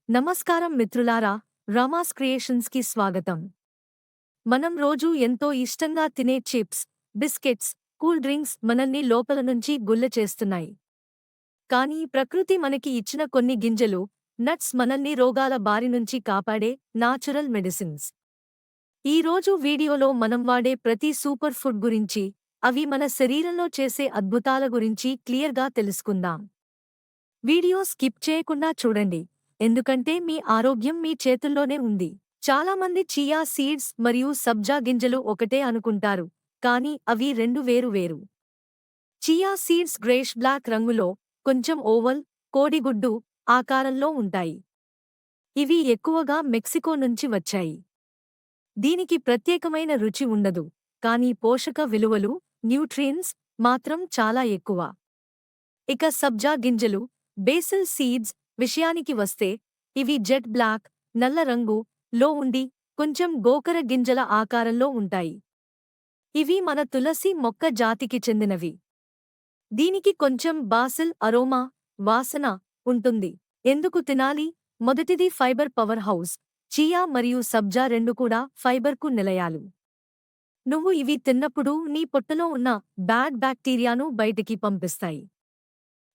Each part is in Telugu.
నమస్కారం మిత్రులారా, రామాస్ క్రియేషన్స్కి స్వాగతం. మనం రోజూ ఎంతో ఇష్టంగా తినే చిప్స్, బిస్కెట్స్, కూల్ డ్రింక్స్ మనల్ని లోపల నుంచి గుల్ల చేస్తున్నాయి. కానీ ప్రకృతి మనకి ఇచ్చిన కొన్ని గింజలు, నట్స్ మనల్ని రోగాల బారి నుంచి కాపాడే నాచురల్ మెడిసిన్స్. ఈ రోజు వీడియోలో మనం వాడే ప్రతి సూపర్ ఫుడ్ గురించి, అవి మన శరీరంలో చేసే అద్భుతాల గురించి క్లియర్గా తెలుసుకుందాం. వీడియో స్కిప్ చేయకుండా చూడండి, ఎందుకంటే మీ ఆరోగ్యం మీ చేతుల్లోనే ఉంది. చాలామంది చియా సీడ్స్ మరియు సబ్జా గింజలు ఒకటే అనుకుంటారు, కానీ అవి రెండు వేరు వేరు. చియా సీడ్స్ గ్రేష్ బ్లాక్ రంగులో, కొంచెం ఓవల్, కోడిగుడ్డు ఆకారంలో ఉంటాయి. ఇవి ఎక్కువగా మెక్సికో నుంచి వచ్చాయి. దీనికి ప్రత్యేకమైన రుచి ఉండదు, కానీ పోషక విలువలు, న్యూట్రియన్స్ మాత్రం చాలా ఎక్కువ. ఇక సబ్జా గింజలు, బేసిల్ సీడ్స్ విషయానికి వస్తే, ఇవి జెట్ బ్లాక్, నల్ల రంగు లో ఉండి కొంచెం గోకర గింజల ఆకారంలో ఉంటాయి. ఇవి మన తులసి మొక్క జాతికి చెందినవి. దీనికి కొంచెం బాసిల్ అరోమా, వాసన ఉంటుంది. ఎందుకు తినాలి? మొదటిది ఫైబర్ పవర్ హౌస్. చియా మరియు సబ్జా రెండు కూడా ఫైబర్కు నిలయాలు. నువ్వు ఇవి తిన్నప్పుడు నీ పొట్టలో ఉన్న బ్యాడ్ బ్యాక్టీరియాను బయటికి పంపిస్తాయి.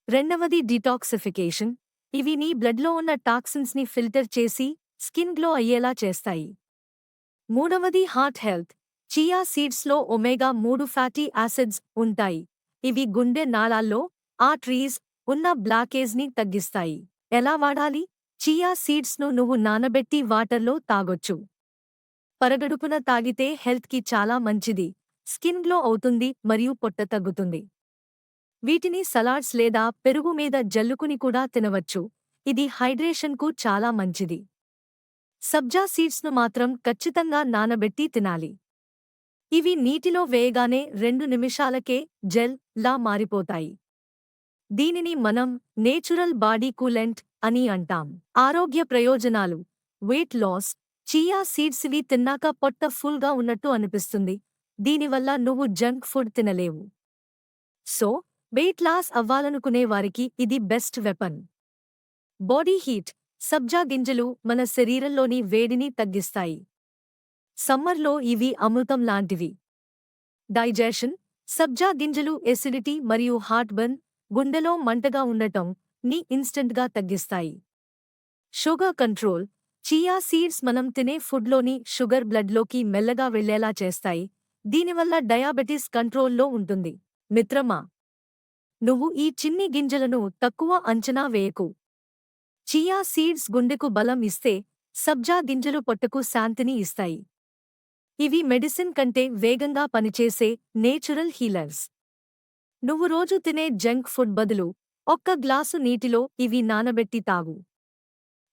రెండవది డిటాక్సిఫికేషన్. ఇవి నీ బ్లడ్లో ఉన్న టాక్సిన్స్ని ఫిల్టర్ చేసి స్కిన్ గ్లో అయ్యేలా చేస్తాయి. మూడవది heart health. Chia సీడ్స్లో ఒమేగా-3 fatty acids ఉంటాయి. ఇవి గుండె నాళాల్లో, ఆర్టరీస్ ఉన్న బ్లాకేజ్ని తగ్గిస్తాయి. ఎలా వాడాలి? చియా సీడ్స్ను నువ్వు నానబెట్టి వాటర్లో తాగొచ్చు. పరగడుపున తాగితే హెల్త్కి చాలా మంచిది. స్కిన్ గ్లో అవుతుంది మరియు పొట్ట తగ్గుతుంది. వీటిని సలాడ్స్ లేదా పెరుగు మీద జల్లుకుని కూడా తినవచ్చు. ఇది హైడ్రేషన్కు చాలా మంచిది. సబ్జా సీడ్స్ను మాత్రం ఖచ్చితంగా నానబెట్టి తినాలి. ఇవి నీటిలో వేయగానే 2 నిమిషాలకే జెల్ లా మారిపోతాయి. దీనిని మనం నేచురల్ బాడీ కూలెంట్ అని అంటాం. ఆరోగ్య ప్రయోజనాలు: వెయిట్ లాస్. చియా సీడ్స్ ఇవి తిన్నాక పొట్ట ఫుల్గా ఉన్నట్టు అనిపిస్తుంది. దీనివల్ల నువ్వు జంక్ ఫుడ్ తినలేవు. సో, వెయిట్ లాస్ అవ్వాలనుకునే వారికి ఇది బెస్ట్ వెపన్. Body heat. సబ్జా గింజలు మన శరీరంలోని వేడిని తగ్గిస్తాయి. సమ్మర్లో ఇవి అమృతం లాంటివి. డైజెషన్. సబ్జా గింజలు ఎసిడిటీ మరియు హార్ట్ బర్న్, గుండెలో మంటగా ఉండటం ని ఇన్స్టంట్గా తగ్గిస్తాయి. Sugar control. చియా సీడ్స్ మనం తినే ఫుడ్లోని షుగర్ బ్లడ్లోకి మెల్లగా వెళ్లేలా చేస్తాయి. దీనివల్ల డయాబెటిస్ కంట్రోల్లో ఉంటుంది. మిత్రమా, నువ్వు ఈ చిన్ని గింజలను తక్కువ అంచనా వేయకు. చియా సీడ్స్ గుండెకు బలం ఇస్తే, సబ్జా గింజలు పొట్టకు శాంతిని ఇస్తాయి. ఇవి మెడిసిన్ కంటే వేగంగా పనిచేసే నేచురల్ హీలర్స్. నువ్వు రోజు తినే జంక్ ఫుడ్ బదులు ఒక్క గ్లాసు నీటిలో ఇవి నానబెట్టి తాగు.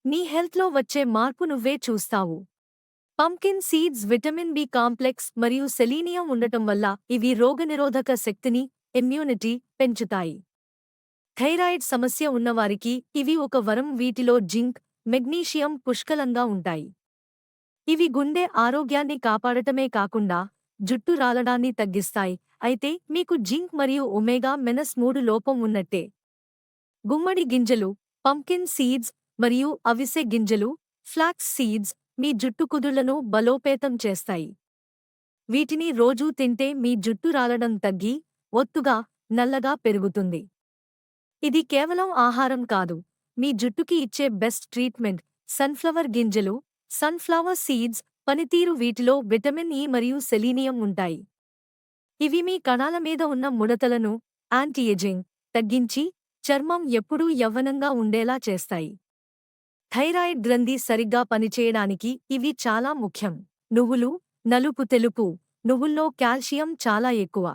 నీ హెల్త్లో వచ్చే మార్పు నువ్వే చూస్తావు. Pumpkin seeds vitamin B complex మరియు సెలీనియం ఉండటం వల్ల ఇవి రోగనిరోధక శక్తిని, ఇమ్యూనిటీ పెంచుతాయి. థైరాయిడ్ సమస్య ఉన్నవారికి ఇవి ఒక వరం. వీటిలో జింక్, మెగ్నీషియం పుష్కలంగా ఉంటాయి. ఇవి గుండె ఆరోగ్యాన్ని కాపాడటమే కాకుండా జుట్టు రాలడాన్ని తగ్గిస్తాయి. అయితే మీకు జింక్ మరియు ఒమేగా-3 లోపం ఉన్నట్టే. గుమ్మడి గింజలు, పంకిన్ సీడ్స్ మరియు అవిసె గింజలు, ఫ్లాక్స్ సీడ్స్ మీ జుట్టు కుదుళ్లను బలోపేతం చేస్తాయి. వీటిని రోజూ తింటే మీ జుట్టు రాలడం తగ్గి, ఒత్తుగా, నల్లగా పెరుగుతుంది. ఇది కేవలం ఆహారం కాదు, మీ జుట్టుకి ఇచ్చే బెస్ట్ ట్రీట్మెంట్. సన్ఫ్లవర్ గింజలు, సన్ఫ్లవర్ సీడ్స్ పనితీరు. వీటిలో విటమిన్ ఇ మరియు సెలీనియం ఉంటాయి. ఇవి మీ కణాల మీద ఉన్న ముడతలను, యాంటీ-ఏజింగ్ తగ్గించి చర్మం ఎప్పుడూ యవ్వనంగా ఉండేలా చేస్తాయి. థైరాయిడ్ గ్రంథి సరిగ్గా పనిచేయడానికి ఇవి చాలా ముఖ్యం. నువ్వులు. నలుపు తెలుపు నువ్వుల్లో కాల్షియం చాలా ఎక్కువ.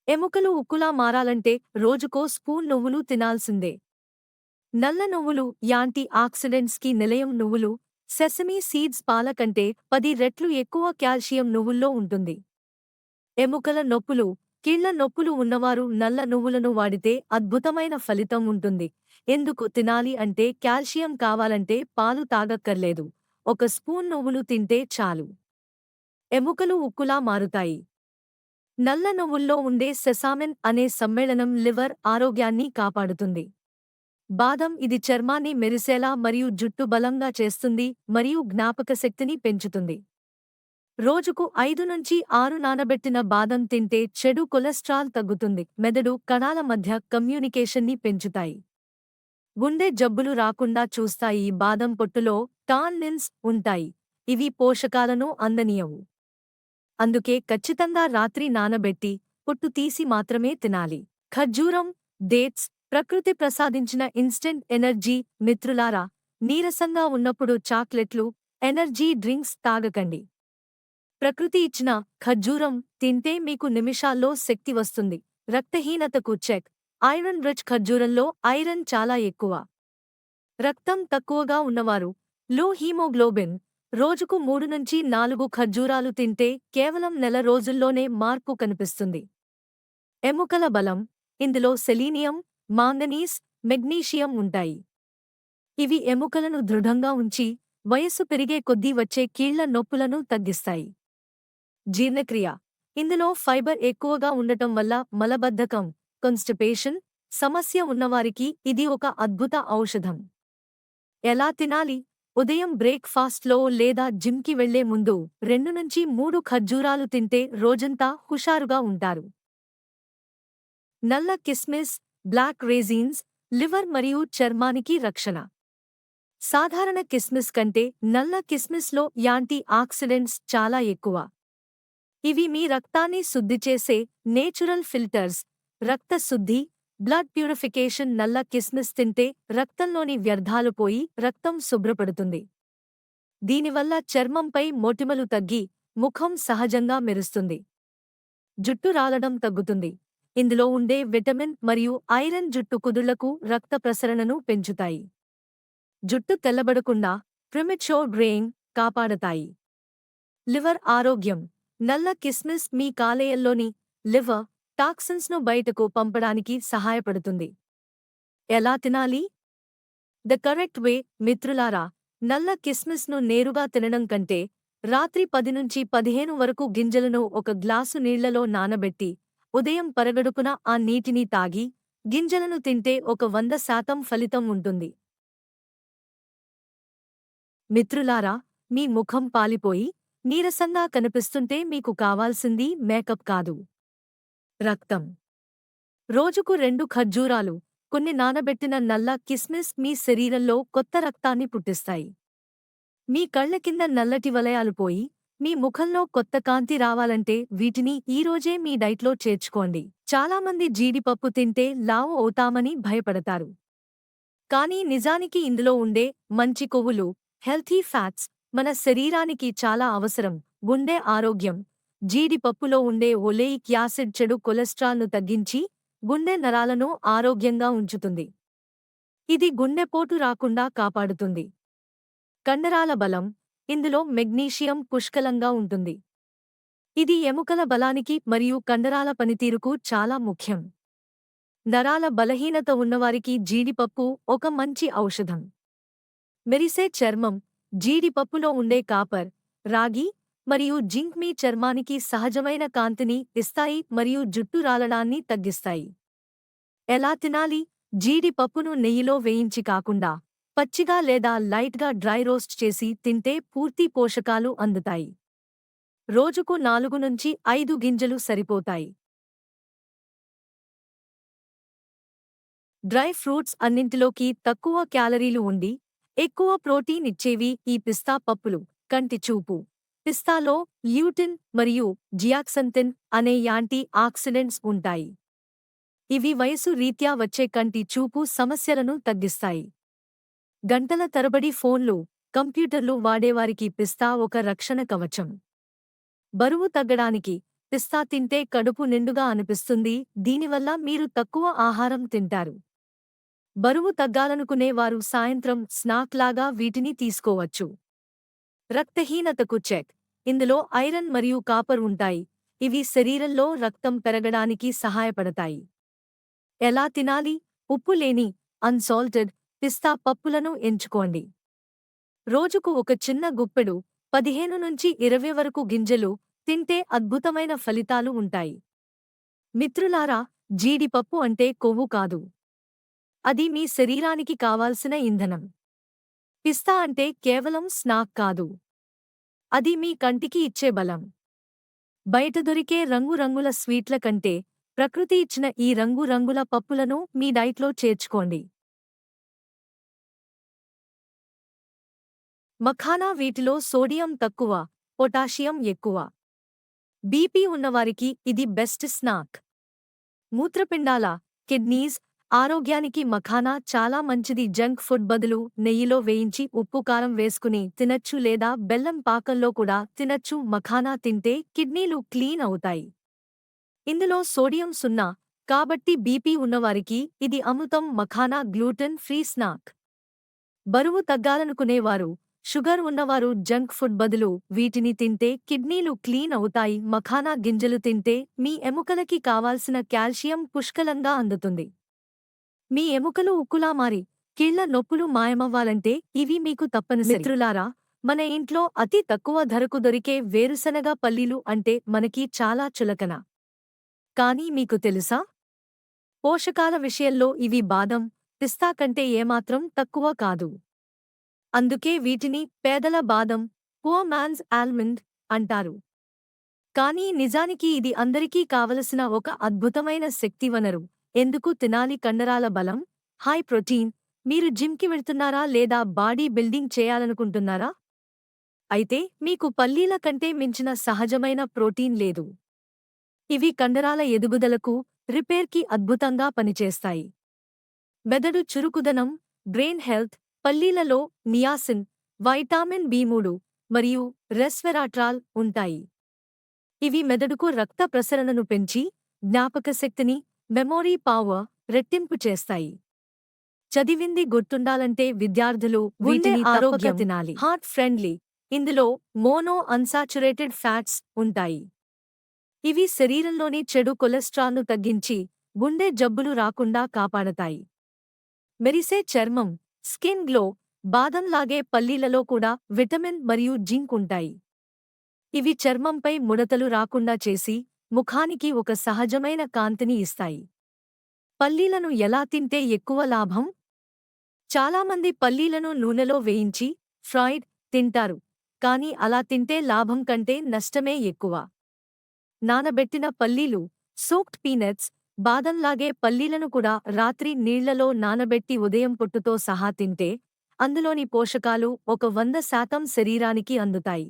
ఎముకలు ఉక్కులా మారాలంటే రోజుకో స్పూన్ నువ్వులు తినాల్సిందే. నల్ల నువ్వులు యాంటీ ఆక్సిడెంట్స్కి నిలయం. నువ్వులు, సెసమీ సీడ్స్ పాల కంటే 10 రెట్లు ఎక్కువ కాల్షియం నువ్వుల్లో ఉంటుంది. ఎముకల నొప్పులు, కీళ్ల నొప్పులు ఉన్నవారు నల్ల నువ్వులను వాడితే అద్భుతమైన ఫలితం ఉంటుంది. ఎందుకు తినాలి అంటే, కాల్షియం కావాలంటే పాలు తాగక్కర్లేదు. ఒక స్పూన్ నువ్వులు తింటే చాలు. ఎముకలు ఉక్కులా మారుతాయి. నల్ల నువ్వుల్లో ఉండే సెసామిన్ అనే సమ్మేళనం లివర్ ఆరోగ్యాన్ని కాపాడుతుంది. బాదం ఇది చర్మాన్ని మెరిసేలా మరియు జుట్టు బలంగా చేస్తుంది మరియు జ్ఞాపకశక్తిని పెంచుతుంది. రోజుకు 5 నుంచి 6 నానబెట్టిన బాదం తింటే చెడు కొలెస్ట్రాల్ తగ్గుతుంది, మెదడు కణాల మధ్య కమ్యూనికేషన్ని పెంచుతాయి. గుండె జబ్బులు రాకుండా చూస్తాయి. బాదం పొట్టులో టాన్నిన్స్ ఉంటాయి, ఇవి పోషకాలను అందనీయవు. అందుకే ఖచ్చితంగా రాత్రి నానబెట్టి పొట్టు తీసి మాత్రమే తినాలి. ఖర్జూరం, డేట్స్ ప్రకృతి ప్రసాదించిన ఇన్స్టెంట్ ఎనర్జీ. మిత్రులారా, నీరసంగా ఉన్నప్పుడు చాక్లెట్లు, ఎనర్జీ డ్రింక్స్ తాగకండి. ప్రకృతి ఇచ్చిన ఖర్జూరం తింటే మీకు నిమిషాల్లో శక్తి వస్తుంది. రక్తహీనతకు చెక్. ఐరన్ రిచ్ ఖర్జూరంలో ఐరన్ చాలా ఎక్కువ. రక్తం తక్కువగా ఉన్నవారు, లో హీమోగ్లోబిన్, రోజుకు 3 నుంచి 4 ఖర్జూరాలు తింటే కేవలం నెల రోజుల్లోనే మార్పు కనిపిస్తుంది. ఎముకల బలం. ఇందులో సెలీనియం, మాంగనీస్, మెగ్నీషియం ఉంటాయి. ఇవి ఎముకలను దృఢంగా ఉంచి వయస్సు పెరిగే కొద్దీ వచ్చే కీళ్ల నొప్పులను తగ్గిస్తాయి. జీర్ణక్రియ. ఇందులో ఫైబర్ ఎక్కువగా ఉండటం వల్ల మలబద్ధకం, కాన్స్టిపేషన్ సమస్య ఉన్నవారికి ఇది ఒక అద్భుత ఔషధం. ఎలా తినాలి? ఉదయం బ్రేక్ ఫాస్ట్లో లేదా జిమ్కి వెళ్లే ముందు 2 నుంచి 3 ఖర్జూరాలు తింటే రోజంతా హుషారుగా ఉంటారు. నల్ల కిస్మిస్, బ్లాక్ రేజిన్స్, లివర్ మరియు చర్మానికి రక్షణ. సాధారణ కిస్మిస్ కంటే నల్ల కిస్మిస్లో యాంటీ ఆక్సిడెంట్స్ చాలా ఎక్కువ. ఇవి మీ రక్తాన్ని శుద్ధి చేసే నేచురల్ ఫిల్టర్స్. రక్త శుద్ధి, బ్లడ్ ప్యూరిఫికేషన్. నల్ల కిస్మిస్ తింటే రక్తంలోని వ్యర్థాలు పోయి రక్తం శుభ్రపడుతుంది. దీనివల్ల చర్మంపై మొటిమలు తగ్గి ముఖం సహజంగా మెరుస్తుంది. జుట్టు రాలడం తగ్గుతుంది. ఇందులో ఉండే విటమిన్ మరియు ఐరన్ జుట్టు కుదుళ్లకు రక్త ప్రసరణను పెంచుతాయి. జుట్టు తెల్లబడకుండా ప్రిమెచ్యూర్ గ్రేయింగ్ కాపాడతాయి. లివర్ ఆరోగ్యం. నల్ల కిస్మిస్ మీ కాలేయంలోని లివర్ టాక్సిన్స్ను బయటకు పంపడానికి సహాయపడుతుంది. ఎలా తినాలి? The correct way. మిత్రులారా, నల్ల కిస్మిస్ను నేరుగా తినడం కంటే రాత్రి 10 నుంచి 15 వరకు గింజలను ఒక గ్లాసు నీళ్లలో నానబెట్టి ఉదయం పరగడుపున ఆ నీటిని తాగి గింజలను తింటే ఒక 100% ఫలితం ఉంటుంది. మిత్రులారా, మీ ముఖం పాలిపోయి నీరసంగా కనిపిస్తుంటే మీకు కావాల్సింది మేకప్ కాదు, రక్తం. రోజుకు 2 ఖర్జూరాలు, కొన్ని నానబెట్టిన నల్ల కిస్మిస్ మీ శరీరంలో కొత్త రక్తాన్ని పుట్టిస్తాయి. మీ కళ్ల కింద నల్లటి వలయాలు పోయి మీ ముఖంలో కొత్త కాంతి రావాలంటే వీటిని ఈరోజే మీ డైట్లో చేర్చుకోండి. చాలామంది జీడిపప్పు తింటే లావు అవుతామని భయపడతారు. కానీ నిజానికి ఇందులో ఉండే మంచి కొవ్వులు, హెల్తీ ఫ్యాట్స్ మన శరీరానికి చాలా అవసరం. గుండె ఆరోగ్యం. జీడిపప్పులో ఉండే ఒలేయిక్ యాసిడ్ చెడు కొలెస్ట్రాల్ను తగ్గించి గుండె నరాలను ఆరోగ్యంగా ఉంచుతుంది. ఇది గుండెపోటు రాకుండా కాపాడుతుంది. కండరాల బలం. ఇందులో మెగ్నీషియం పుష్కలంగా ఉంటుంది. ఇది ఎముకల బలానికి మరియు కండరాల పనితీరుకు చాలా ముఖ్యం. నరాల బలహీనత ఉన్నవారికి జీడిపప్పు ఒక మంచి ఔషధం. మెరిసే చర్మం. జీడిపప్పులో ఉండే కాపర్, రాగి మరియు జింక్ మీ చర్మానికి సహజమైన కాంతిని ఇస్తాయి మరియు జుట్టు రాలడాన్ని తగ్గిస్తాయి. ఎలా తినాలి? జీడిపప్పును నెయ్యిలో వేయించి కాకుండా పచ్చిగా లేదా లైట్గా డ్రై రోస్ట్ చేసి తింటే పూర్తి పోషకాలు అందుతాయి. రోజుకు 4 నుంచి 5 గింజలు సరిపోతాయి. డ్రై ఫ్రూట్స్ అన్నింటిలోకి తక్కువ క్యాలరీలు ఉండి ఎక్కువ ప్రోటీన్ ఇచ్చేవి ఈ పిస్తా పప్పులు. కంటి చూపు. పిస్తాలో ల్యూటిన్ మరియు జియాక్సంతిన్ అనే యాంటీ ఆక్సిడెంట్స్ ఉంటాయి. ఇవి వయసు రీత్యా వచ్చే కంటి చూపు సమస్యలను తగ్గిస్తాయి. గంటల తరబడి ఫోన్లు, కంప్యూటర్లు వాడేవారికి పిస్తా ఒక రక్షణ కవచం. బరువు తగ్గడానికి. పిస్తా తింటే కడుపు నిండుగా అనిపిస్తుంది, దీనివల్ల మీరు తక్కువ ఆహారం తింటారు. బరువు తగ్గాలనుకునే వారు సాయంత్రం స్నాక్ లాగా వీటిని తీసుకోవచ్చు. రక్తహీనతకు చెక్. ఇందులో ఐరన్ మరియు కాపర్ ఉంటాయి, ఇవి శరీరంలో రక్తం పెరగడానికి సహాయపడతాయి. ఎలా తినాలి? ఉప్పు లేని అన్సాల్టెడ్ పిస్తా పప్పులను ఎంచుకోండి. రోజుకు ఒక చిన్న గుప్పెడు 15 నుంచి 20 వరకు గింజలు తింటే అద్భుతమైన ఫలితాలు ఉంటాయి. మిత్రులారా, జీడిపప్పు అంటే కొవ్వు కాదు. అది మీ శరీరానికి కావాల్సిన ఇంధనం. పిస్తా అంటే కేవలం స్నాక్ కాదు. అది మీ కంటికి ఇచ్చే బలం. బయట దొరికే రంగురంగుల స్వీట్ల కంటే ప్రకృతి ఇచ్చిన ఈ రంగురంగుల పప్పులను మీ డైట్లో చేర్చుకోండి. మఖానా వీటిలో సోడియం తక్కువ, పొటాషియం ఎక్కువ. బీపీ ఉన్నవారికి ఇది బెస్ట్ స్నాక్. మూత్రపిండాల, కిడ్నీస్ ఆరోగ్యానికి మఖానా చాలా మంచిది. జంక్ ఫుడ్ బదులు నెయ్యిలో వేయించి ఉప్పు కారం వేసుకుని తినచ్చు లేదా బెల్లం పాకంలో కూడా తినచ్చు. మఖానా తింటే కిడ్నీలు క్లీన్ అవుతాయి. ఇందులో సోడియం 0, కాబట్టి బీపీ ఉన్నవారికి ఇది అమృతం. Makhana gluten free snack. బరువు తగ్గాలనుకునేవారు, షుగర్ ఉన్నవారు జంక్ ఫుడ్ బదులు వీటిని తింటే కిడ్నీలు క్లీన్ అవుతాయి. మఖానా గింజలు తింటే మీ ఎముకలకి కావాల్సిన కాల్షియం పుష్కలంగా అందుతుంది. మీ ఎముకలు ఉక్కులా మారి కీళ్ల నొప్పులు మాయమవ్వాలంటే ఇవి మీకు తప్పనిసరి. మిత్రులారా, మన ఇంట్లో అతి తక్కువ ధరకు దొరికే వేరుశనగ పల్లీలు అంటే మనకి చాలా చులకన. కానీ మీకు తెలుసా? పోషకాల విషయంలో ఇవి బాదం, పిస్తా కంటే ఏమాత్రం తక్కువ కాదు. అందుకే వీటిని పేదల బాదం, పూర్ మ్యాన్స్ ఆల్మండ్ అంటారు. కానీ నిజానికి ఇది అందరికీ కావలసిన ఒక అద్భుతమైన శక్తివనరు. ఎందుకు తినాలి? కండరాల బలం, హై ప్రోటీన్. మీరు జిమ్కి వెళ్తున్నారా లేదా బాడీ బిల్డింగ్ చేయాలనుకుంటున్నారా? అయితే మీకు పల్లీల కంటే మించిన సహజమైన ప్రోటీన్ లేదు. ఇవి కండరాల ఎదుగుదలకు, రిపేర్కి అద్భుతంగా పనిచేస్తాయి. మెదడు చురుకుదనం, brain health. పల్లీలలో niacin, vitamin B3 మరియు రెస్వెరాట్రాల్ ఉంటాయి. ఇవి మెదడుకు రక్త ప్రసరణను పెంచి జ్ఞాపకశక్తిని, మెమోరీ పవర్ రెట్టింపు చేస్తాయి. చదివింది గుర్తుండాలంటే విద్యార్థులు వీటిని తప్పక తినాలి. Heart friendly. ఇందులో మోనో అన్సాచురేటెడ్ ఫ్యాట్స్ ఉంటాయి. ఇవి శరీరంలోని చెడు కొలెస్ట్రాల్ను తగ్గించి గుండె జబ్బులు రాకుండా కాపాడతాయి. మెరిసే చర్మం, స్కిన్ గ్లో. బాదంలాగే పల్లీలలో కూడా విటమిన్ మరియు జింక్ ఉంటాయి. ఇవి చర్మంపై ముడతలు రాకుండా చేసి ముఖానికి ఒక సహజమైన కాంతిని ఇస్తాయి. పల్లీలను ఎలా తింటే ఎక్కువ లాభం? చాలామంది పల్లీలను నూనెలో వేయించి ఫ్రైడ్ తింటారు. కానీ అలా తింటే లాభం కంటే నష్టమే ఎక్కువ. నానబెట్టిన పల్లీలు, సోక్డ్ పీనట్స్. బాదంలాగే పల్లీలను కూడా రాత్రి నీళ్లలో నానబెట్టి ఉదయం పొట్టుతో సహా తింటే అందులోని పోషకాలు 100% శరీరానికి అందుతాయి.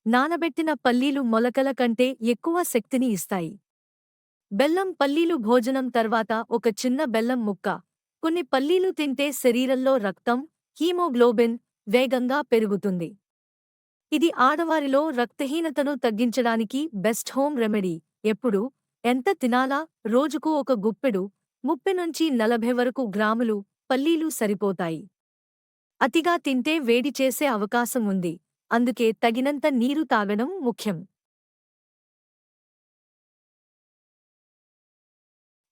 నానబెట్టిన పల్లీలు మొలకల కంటే ఎక్కువ శక్తిని ఇస్తాయి. బెల్లం. పల్లీలు భోజనం తర్వాత ఒక చిన్న బెల్లం ముక్క, కొన్ని పల్లీలు తింటే శరీరంలో రక్తం, హీమోగ్లోబిన్ వేగంగా పెరుగుతుంది. ఇది ఆడవారిలో రక్తహీనతను తగ్గించడానికి బెస్ట్ హోమ్ రెమెడీ. ఎప్పుడు, ఎంత తినాలా? రోజుకు ఒక గుప్పెడు, 30 నుంచి 40 వరకు గ్రాములు పల్లీలు సరిపోతాయి. అతిగా తింటే వేడి చేసే అవకాశం ఉంది. అందుకే తగినంత నీరు తాగడం ముఖ్యం.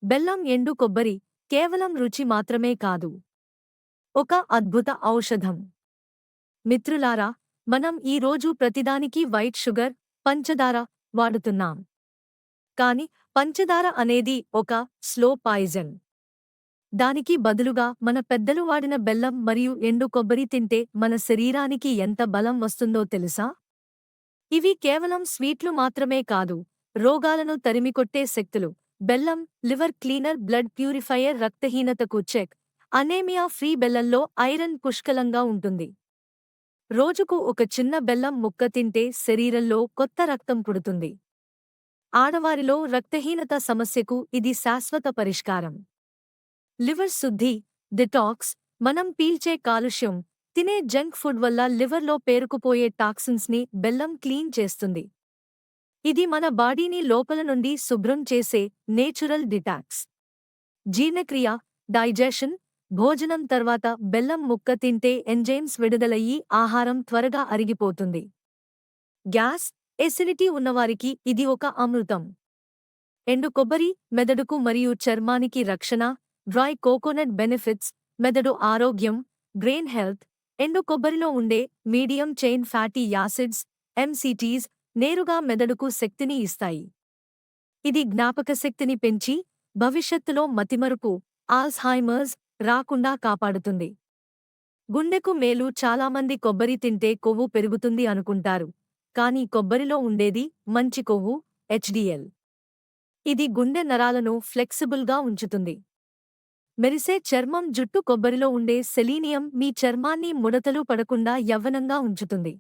బెల్లం. ఎండు కొబ్బరి కేవలం రుచి మాత్రమే కాదు, ఒక అద్భుత ఔషధం. మిత్రులారా, మనం ఈ రోజు ప్రతిదానికి వైట్ షుగర్, పంచదార వాడుతున్నాం. కాని పంచదార అనేది ఒక స్లో పాయిజన్. దానికి బదులుగా మన పెద్దలు వాడిన బెల్లం మరియు ఎండు కొబ్బరి తింటే మన శరీరానికి ఎంత బలం వస్తుందో తెలుసా? ఇవి కేవలం స్వీట్లు మాత్రమే కాదు, రోగాలను తరిమికొట్టే శక్తులు. బెల్లం లివర్ క్లీనర్, బ్లడ్ ప్యూరిఫైయర్. రక్తహీనతకు చెక్. Anaemia free. బెల్లంలో ఐరన్ పుష్కలంగా ఉంటుంది. రోజుకు ఒక చిన్న బెల్లం ముక్క తింటే శరీరంలో కొత్త రక్తం పుడుతుంది. ఆడవారిలో రక్తహీనత సమస్యకు ఇది శాశ్వత పరిష్కారం. లివర్ శుద్ధి, డిటాక్స్. మనం పీల్చే కాలుష్యం, తినే జంక్ ఫుడ్ వల్ల లివర్లో పేరుకుపోయే టాక్సిన్స్ని బెల్లం క్లీన్ చేస్తుంది. ఇది మన బాడీని లోపల నుండి శుభ్రం చేసే నేచురల్ డిటాక్స్. జీర్ణక్రియ, డైజెషన్. భోజనం తర్వాత బెల్లం ముక్క తింటే ఎంజైమ్స్ విడుదలయ్యి ఆహారం త్వరగా అరిగిపోతుంది. గ్యాస్, ఎసిడిటీ ఉన్నవారికి ఇది ఒక అమృతం. ఎండు కొబ్బరి మెదడుకు మరియు చర్మానికి రక్షణ. Dry coconut benefits. మెదడు ఆరోగ్యం, బ్రెయిన్ హెల్త్. ఎండు కొబ్బరిలో ఉండే medium chain fatty acids, MCTs నేరుగా మెదడుకు శక్తిని ఇస్తాయి. ఇది జ్ఞాపకశక్తిని పెంచి భవిష్యత్తులో మతిమరుపు, ఆల్ಝైమర్స్ రాకుండా కాపాడుతుంది. గుండెకు మేలు. చాలామంది కొబ్బరి తింటే కొవ్వు పెరుగుతుంది అనుకుంటారు. కానీ కొబ్బరిలో ఉండేది మంచి కొవ్వు, హెచ్డిఎల్. ఇది గుండె నరాలను ఫ్లెక్సిబుల్గా ఉంచుతుంది. మెరిసే చర్మం. జుట్టు. కొబ్బరిలో ఉండే సెలీనియం మీ చర్మాన్ని ముడతలు పడకుండా యవ్వనంగా ఉంచుతుంది.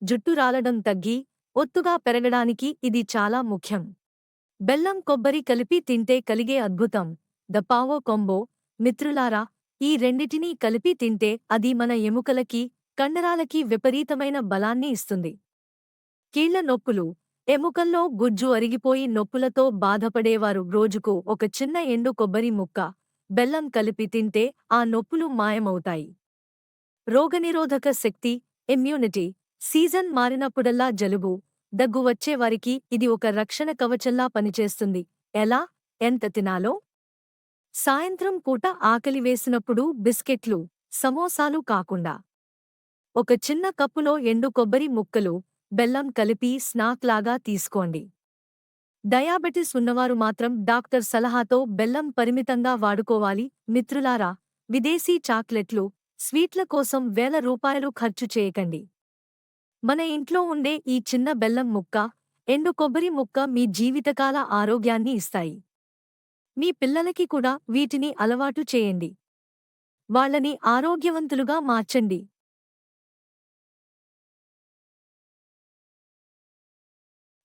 జుట్టు రాలడం తగ్గి ఒత్తుగా పెరగడానికి ఇది చాలా ముఖ్యం. బెల్లం కొబ్బరి కలిపి తింటే కలిగే అద్భుతం. The పావో combo. మిత్రులారా, ఈ రెండిటినీ కలిపి తింటే అది మన ఎముకలకి, కండరాలకి విపరీతమైన బలాన్ని ఇస్తుంది. కీళ్ల నొప్పులు. ఎముకల్లో గుజ్జు అరిగిపోయి నొప్పులతో బాధపడేవారు రోజుకు ఒక చిన్న ఎండు కొబ్బరి ముక్క, బెల్లం కలిపి తింటే ఆ నొప్పులు మాయమవుతాయి. రోగనిరోధక శక్తి, ఇమ్యూనిటీ. సీజన్ మారినప్పుడల్లా జలుబు, దగ్గు వచ్చేవారికి ఇది ఒక రక్షణ కవచంలా పనిచేస్తుంది. ఎలా? ఎంత తినాలో? సాయంత్రం పూట ఆకలి వేసినప్పుడు బిస్కెట్లు, సమోసాలు కాకుండా ఒక చిన్న కప్పులో ఎండు కొబ్బరి ముక్కలు, బెల్లం కలిపి స్నాక్ లాగా తీసుకోండి. డయాబెటిస్ ఉన్నవారు మాత్రం డాక్టర్ సలహాతో బెల్లం పరిమితంగా వాడుకోవాలి. మిత్రులారా, విదేశీ చాక్లెట్లు, స్వీట్ల కోసం వేల రూపాయలు ఖర్చు చేయకండి. మన ఇంట్లో ఉండే ఈ చిన్న బెల్లం ముక్క, ఎండు కొబ్బరి ముక్క మీ జీవితకాల ఆరోగ్యాన్ని ఇస్తాయి. మీ పిల్లలకి కూడా వీటిని అలవాటు చేయండి. వాళ్ళని ఆరోగ్యవంతులుగా మార్చండి.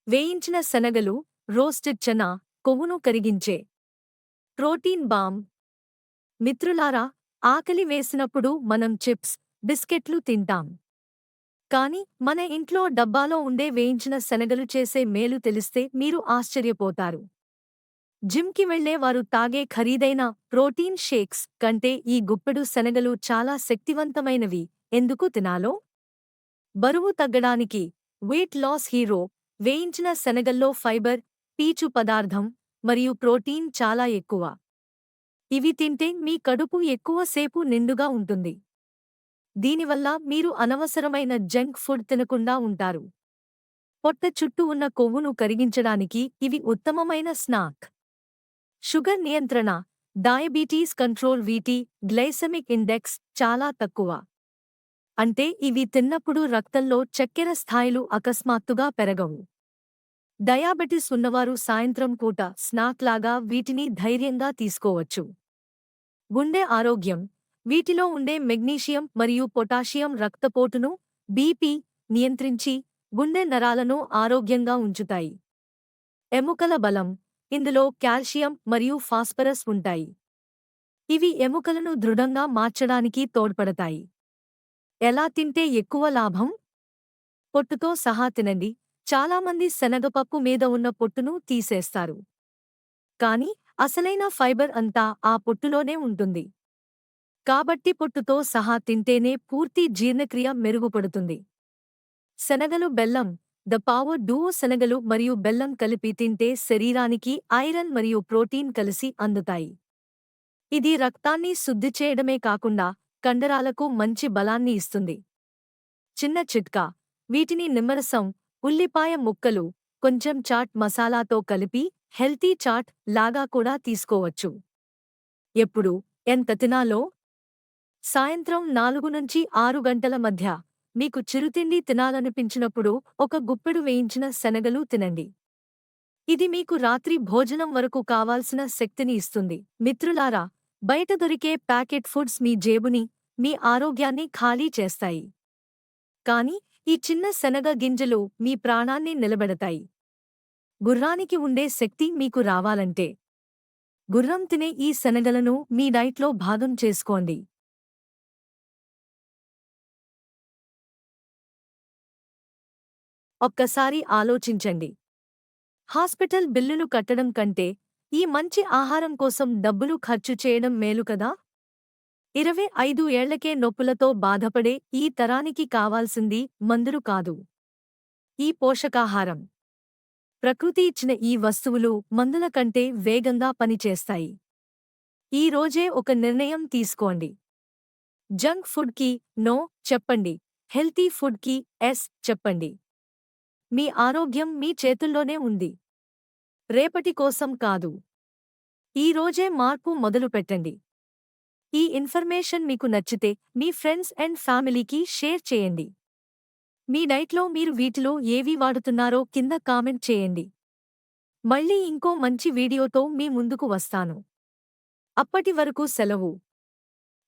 వేయించిన శనగలు, రోస్టెడ్ చనా, కొవ్వును కరిగించే ప్రోటీన్ బాంబ్. మిత్రులారా, ఆకలి వేసినప్పుడు మనం చిప్స్, బిస్కెట్లు తింటాం. కానీ మన ఇంట్లో డబ్బాలో ఉండే వేయించిన శనగలు చేసే మేలు తెలిస్తే మీరు ఆశ్చర్యపోతారు. జిమ్కి వెళ్లే వారు తాగే ఖరీదైన ప్రోటీన్ షేక్స్ కంటే ఈ గుప్పెడు శనగలు చాలా శక్తివంతమైనవి. ఎందుకు తినాలో? బరువు తగ్గడానికి. Weight loss hero. వేయించిన శనగల్లో ఫైబర్, పీచు పదార్థం మరియు ప్రోటీన్ చాలా ఎక్కువ. ఇవి తింటే మీ కడుపు ఎక్కువ సేపు నిండుగా ఉంటుంది. దీనివల్ల మీరు అనవసరమైన జంక్ ఫుడ్ తినకుండా ఉంటారు. పొట్ట చుట్టూ ఉన్న కొవ్వును కరిగించడానికి ఇవి ఉత్తమమైన స్నాక్. షుగర్ నియంత్రణ. Diabetes control. వీటి గ్లైసెమిక్ ఇండెక్స్ చాలా తక్కువ. అంటే ఇవి తిన్నప్పుడు రక్తంలో చక్కెర స్థాయిలు అకస్మాత్తుగా పెరగవు. డయాబెటిస్ ఉన్నవారు సాయంత్రం పూట స్నాక్ లాగా వీటిని ధైర్యంగా తీసుకోవచ్చు. గుండె ఆరోగ్యం. వీటిలో ఉండే మెగ్నీషియం మరియు పొటాషియం రక్తపోటును, బీపీ నియంత్రించి గుండె నరాలను ఆరోగ్యంగా ఉంచుతాయి. ఎముకల బలం. ఇందులో కాల్షియం మరియు ఫాస్ఫరస్ ఉంటాయి. ఇవి ఎముకలను దృఢంగా మార్చడానికి తోడ్పడతాయి. ఎలా తింటే ఎక్కువ లాభం? పొట్టుతో సహా తినండి. చాలామంది శనగపప్పు మీద ఉన్న పొట్టును తీసేస్తారు. కానీ అసలైన ఫైబర్ అంతా ఆ పొట్టులోనే ఉంటుంది. కాబట్టి పొట్టుతో సహా తింటేనే పూర్తి జీర్ణక్రియ మెరుగుపడుతుంది. శనగలు. బెల్లం. The power duo. శనగలు మరియు బెల్లం కలిపి తింటే శరీరానికి ఐరన్ మరియు ప్రోటీన్ కలిసి అందుతాయి. ఇది రక్తాన్ని శుద్ధి చేయడమే కాకుండా కండరాలకు మంచి బలాన్ని ఇస్తుంది. చిన్న చిట్కా. వీటిని నిమ్మరసం, ఉల్లిపాయ ముక్కలు, కొంచెం చాట్ మసాలాతో కలిపి హెల్తీ చాట్ లాగా కూడా తీసుకోవచ్చు. ఎప్పుడు, ఎంత తినాలో? సాయంత్రం 4 నుంచి 6 గంటల మధ్య మీకు చిరుతిండి తినాలనిపించినప్పుడు ఒక గుప్పెడు వేయించిన శనగలు తినండి. ఇది మీకు రాత్రి భోజనం వరకు కావాల్సిన శక్తిని ఇస్తుంది. మిత్రులారా, బయట దొరికే ప్యాకెట్ ఫుడ్స్ మీ జేబుని, మీ ఆరోగ్యాన్ని ఖాళీ చేస్తాయి. కానీ ఈ చిన్న శనగ గింజలు మీ ప్రాణాన్ని నిలబెడతాయి. గుర్రానికి ఉండే శక్తి మీకు రావాలంటే గుర్రం తినే ఈ శనగలను మీ డైట్లో భాగం చేసుకోండి. ఒక్కసారి ఆలోచించండి. హాస్పిటల్ బిల్లులు కట్టడం కంటే ఈ మంచి ఆహారం కోసం డబ్బులు ఖర్చు చేయడం మేలు కదా? 25 ఏళ్లకే నొప్పులతో బాధపడే ఈ తరానికి కావాల్సింది మందులు కాదు, ఈ పోషకాహారం. ప్రకృతి ఇచ్చిన ఈ వస్తువులు మందుల కంటే వేగంగా పనిచేస్తాయి. ఈ రోజే ఒక నిర్ణయం తీసుకోండి. జంక్ ఫుడ్కి నో చెప్పండి. హెల్తీ ఫుడ్కి ఎస్ చెప్పండి. మీ ఆరోగ్యం మీ చేతుల్లోనే ఉంది. రేపటి కోసం కాదు, ఈ రోజే మార్పు మొదలుపెట్టండి. ఈ ఇన్ఫర్మేషన్ మీకు నచ్చితే మీ ఫ్రెండ్స్ అండ్ ఫ్యామిలీకి షేర్ చేయండి. మీ డైట్లో మీరు వీటిలో ఏవి వాడుతున్నారో కింద కామెంట్ చేయండి. మళ్ళీ ఇంకో మంచి వీడియోతో మీ ముందుకు వస్తాను. అప్పటి వరకు సెలవు.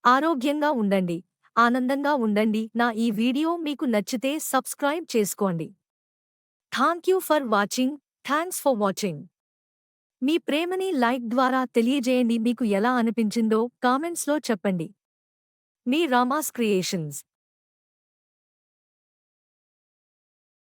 ఆరోగ్యంగా ఉండండి, ఆనందంగా ఉండండి. నా ఈ వీడియో మీకు నచ్చితే సబ్స్క్రైబ్ చేసుకోండి. Thank you for watching. Thanks for watching. మీ ప్రేమని లైక్ ద్వారా తెలియజేయండి. మీకు ఎలా అనిపించిందో కామెంట్స్లో చెప్పండి. మీ రామాస్ క్రియేషన్స్.